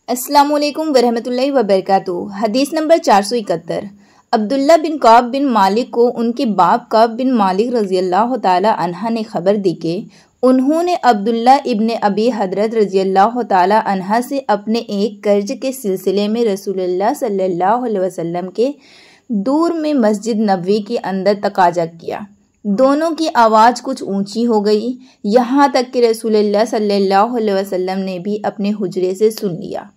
अस्सलामुअलैकुम वरहमतुल्लाहि वबरकातुहू। हदीस नंबर 471। अब्दुल्ला बिन काब बिन मालिक को उनके बाप काब बिन मालिक रज़ियल्लाहु ताला अन्हा ने खबर दी कि उन्होंने अब्दुल्ला इब्ने अबी हदरत रज़ियल्लाहु ताला अन्हा से अपने एक कर्ज के सिलसिले में रसूलुल्लाह सल्लल्लाहु अलैहि वसल्लम के दूर में मस्जिद नबवी के अंदर तकाजा किया। दोनों की आवाज़ कुछ ऊंची हो गई, यहाँ तक कि रसूलुल्लाह सल्लल्लाहु अलैहि वसल्लम ने भी अपने हुजरे से सुन लिया।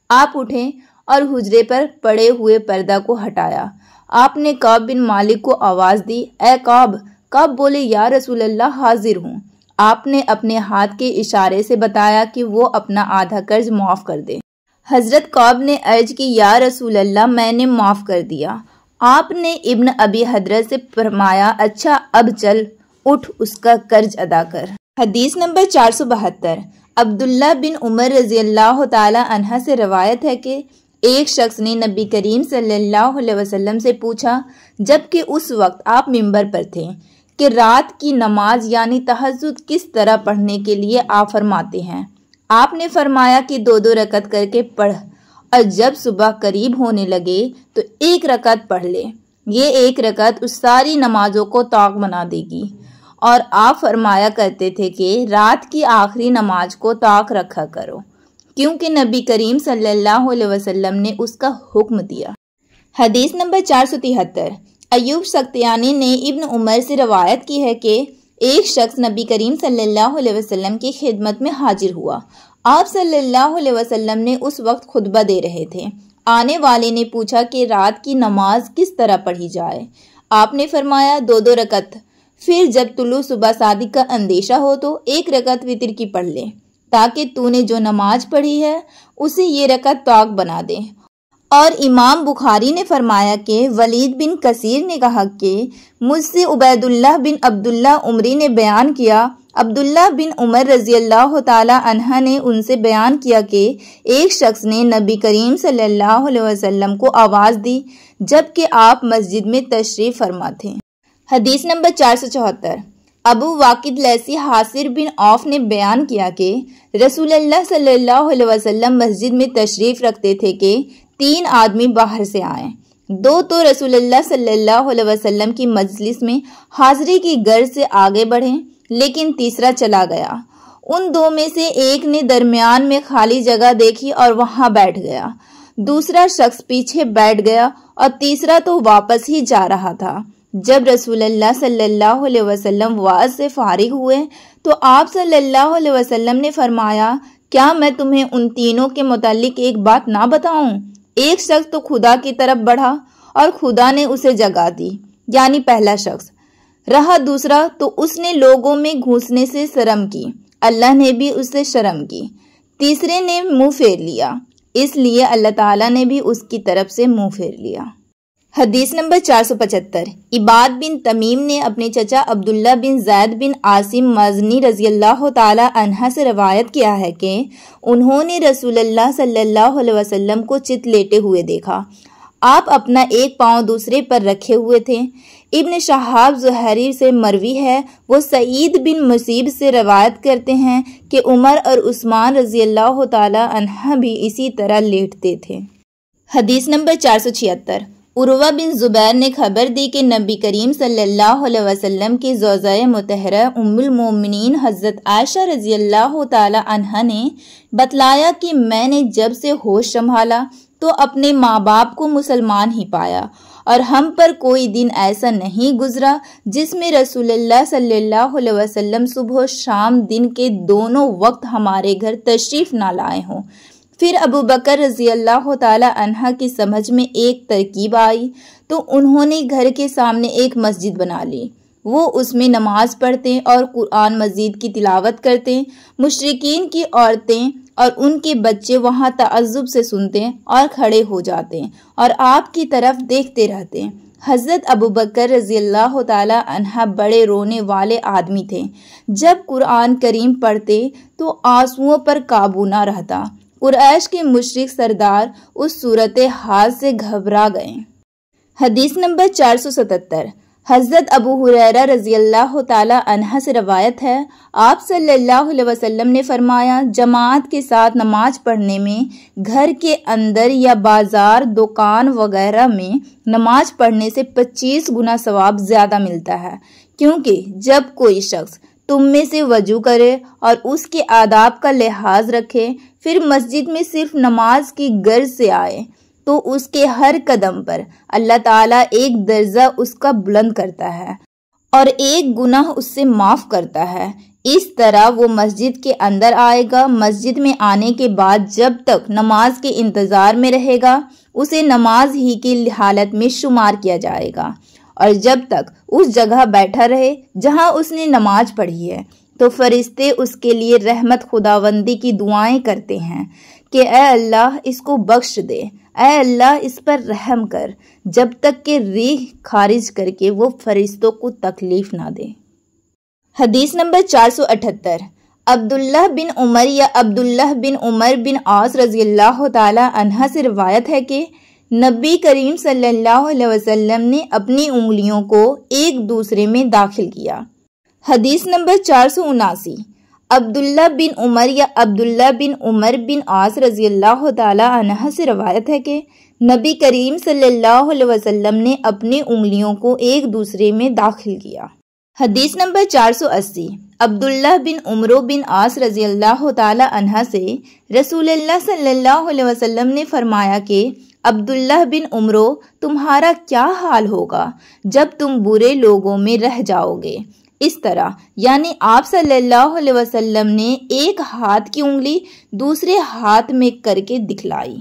आप उठे और हुजरे पर पड़े हुए पर्दा को हटाया। आपने काब बिन मालिक को आवाज़ दी, ए काब। काब बोले, या रसूलल्लाह, हाजिर हूँ। आपने अपने हाथ के इशारे से बताया कि वो अपना आधा कर्ज माफ़ कर दे। हज़रत काब ने अर्ज की, या रसूलल्लाह, मैंने माफ़ कर दिया। आपने इब्न अबी हदरत से फरमाया, अच्छा अब चल, उठ, उसका कर्ज अदा कर। हदीस नंबर 472। अब्दुल्ला बिन उमर रज़ियल्लाहु ताला अन्हा से रवायत है कि एक शख्स ने नबी करीम सल्लल्लाहु अलैहि वसल्लम से पूछा, जबकि उस वक्त आप मिंबर पर थे, कि रात की नमाज यानी तहज्जुद किस तरह पढ़ने के लिए आप फरमाते हैं। आपने फरमाया कि 2-2 रकत करके पढ़, और जब सुबह करीब होने लगे तो 1 रकत पढ़ ले। ये 1 रकत उस सारी नमाजों को ताक बना देगी। और आप फरमाया करते थे कि रात की आखिरी नमाज को ताक रखा करो, क्योंकि नबी करीम सल्लल्लाहु अलैहि वसल्लम ने उसका हुक्म दिया। हदीस नंबर 473। अयूब सख्तियानी ने इब्न उमर से रवायत की है कि एक शख्स नबी करीम सल्लल्लाहु अलैहि वसल्लम की खिदमत में हाजिर हुआ। आप सल्लल्लाहु अलैहि वसल्लम ने उस वक्त खुतबा दे रहे थे। आने वाले ने पूछा कि रात की नमाज किस तरह पढ़ी जाए। आपने फरमाया 2-2 रकत। फिर जब तुलू सुबह सादिक का अंदेशा हो तो 1 रकत वितर की पढ़ ले, ताकि तूने जो नमाज पढ़ी है उसे ये रकत ताक बना दे। और इमाम बुखारी ने फरमाया कि वलीद बिन कसीर ने कहा कि मुझसे उबैदुल्लाह बिन अब्दुल्ला उमरी ने बयान किया। अब्दुल्ला बिन उमर रज़ियल्लाहु ताला अन्हा ने उनसे बयान किया कि एक शख्स ने नबी करीम सल्लल्लाहु अलैहि वसल्लम को आवाज़ दी, जबकि आप मस्जिद में तशरीफ़ फरमा थे। हदीस नंबर 474। अबू वाकिद लैसी हासिर बिन औफ ने बयान किया कि रसूलुल्लाह सल्लल्लाहु अलैहि वसल्लम मस्जिद में तशरीफ़ रखते थे कि 3 आदमी बाहर से आए। 2 तो रसूलुल्लाह सल्लल्लाहु अलैहि वसल्लम की मजलिस में हाज़िरी की गर्ज से आगे बढ़े, लेकिन तीसरा चला गया। उन 2 में से एक ने दरमियान में खाली जगह देखी और वहां बैठ गया। दूसरा शख्स पीछे बैठ गया और तीसरा तो वापस ही जा रहा था। जब रसूलुल्लाह सल्लल्लाहु अलैहि वसल्लम वाज से फारिग हुए तो आप सल्लल्लाहु अलैहि वसल्लम ने फरमाया, क्या मैं तुम्हें उन तीनों के मुतालिक एक बात ना बताऊं। एक शख्स तो खुदा की तरफ बढ़ा और खुदा ने उसे जगा दी, यानी पहला शख्स। रहा दूसरा तो उसने लोगों में घुसने से शर्म की, अल्लाह ने भी उससे शर्म की। तीसरे ने मुंह फेर लिया, इसलिए अल्लाह ताला ने भी उसकी तरफ से मुंह फेर लिया। हदीस नंबर 475। इबाद बिन तमीम ने अपने चचा अब्दुल्ला बिन जैद बिन आसिम मज़नी रज़ियल्लाहु ताला अन्हा से रवायत किया है कि उन्होंने रसूलुल्लाह सल्लल्लाहु अलैहि वसल्लम को चित लेटे हुए देखा। आप अपना एक पाँव दूसरे पर रखे हुए थे। इब्न शहाब ज़ुहरी से मरवी है, वो सईद बिन मुसीब से रवायत करते हैं कि उमर और उस्मान रज़ियल्लाहु ताला अन्हा भी इसी तरह लेटते थे। हदीस नंबर 476। उर्वा बिन ज़ुबैर ने खबर दी कि नबी करीम सल्लल्लाहु अलैहि वसल्लम की ज़ौजाए मुतहरा उम्मुल मोमिनीन हज़रत आयशा रज़ियल्लाहु ताला अन्हा ने बतलाया कि मैंने जब से होश संभाला तो अपने माँ बाप को मुसलमान ही पाया, और हम पर कोई दिन ऐसा नहीं गुजरा जिसमें रसूलुल्लाह सल्लल्लाहु अलैहि वसल्लम सुबह शाम दिन के दोनों वक्त हमारे घर तशरीफ़ ना लाए हों। फिर अबू बकर रज़ियल्लाहु ताला अन्हा की समझ में एक तरकीब आई तो उन्होंने घर के सामने एक मस्जिद बना ली। वो उसमें नमाज पढ़ते और कुरान मजीद की तिलावत करते। मुशरिकीन की औरतें और उनके बच्चे वहाँ तअज्जुब से सुनते और खड़े हो जाते और आपकी तरफ देखते रहते। हज़रत अबू बकर रज़ियल्लाहु ताला अन्हा बड़े रोने वाले आदमी थे। जब कुरान करीम पढ़ते तो आंसुओं पर काबू ना रहता। कुरैश के मुशरिक सरदार उस सूरत हाल से घबरा गए। हदीस नंबर 477। हज़रत अबू हुरैरा रज़ियल्लाहु ताला अन्हा से रवायत है, आप सल्लल्लाहु अलैहि वसल्लम ने फरमाया, जमात के साथ नमाज पढ़ने में घर के अंदर या बाजार, दुकान वगैरह में नमाज पढ़ने से 25 गुना सवाब ज़्यादा मिलता है। क्योंकि जब कोई शख्स तुम में से वजू करे और उसके आदाब का लिहाज रखे, फिर मस्जिद में सिर्फ नमाज की गर्ज से आए, तो उसके हर कदम पर अल्लाह ताला एक दर्जा उसका बुलंद करता है और एक गुनाह उससे माफ करता है। इस तरह वो मस्जिद के अंदर आएगा। मस्जिद में आने के बाद जब तक नमाज के इंतज़ार में रहेगा, उसे नमाज ही की हालत में शुमार किया जाएगा। और जब तक उस जगह बैठा रहे जहां उसने नमाज पढ़ी है, तो फरिश्ते उसके लिए रहमत खुदावंदी की दुआएं करते हैं कि ए अल्लाह इसको बख्श दे, ए अल्लाह इस पर रहम कर, जब तक कि रीह खारिज करके वो फरिश्तों को तकलीफ ना दे। हदीस नंबर 478। अब्दुल्लाह बिन उमर या अब्दुल्लाह बिन उमर बिन आस रज़ियल्लाहु ताला अन्हा से रिवायत है कि नबी करीम सल्लल्लाहु अलैहि वसल्लम ने अपनी उंगलियों को एक दूसरे में दाखिल किया। हदीस नंबर 479। अब्दुल्ला बिन उमर या अब्दुल्ला बिन उमर बिन आस रज़ियल्लाहु ताला अन्हा से रवायत है कि नबी करीम सल्लल्लाहु अलैहि वसल्लम ने अपनी उंगलियों को एक दूसरे में दाखिल किया। हदीस नंबर 480। अब्दुल्ला बिन उमरो बिन आस रज़ियल्लाहु ताला अन्हा से रसूलुल्लाह सल्लल्लाहु अलैहि वसल्लम ने फरमाया कि अब्दुल्लाह बिन उमरो, तुम्हारा क्या हाल होगा जब तुम बुरे लोगों में रह जाओगे। इस तरह यानी आप सल्लल्लाहु अलैहि वसल्लम ने एक हाथ की उंगली दूसरे हाथ में करके दिखलाई।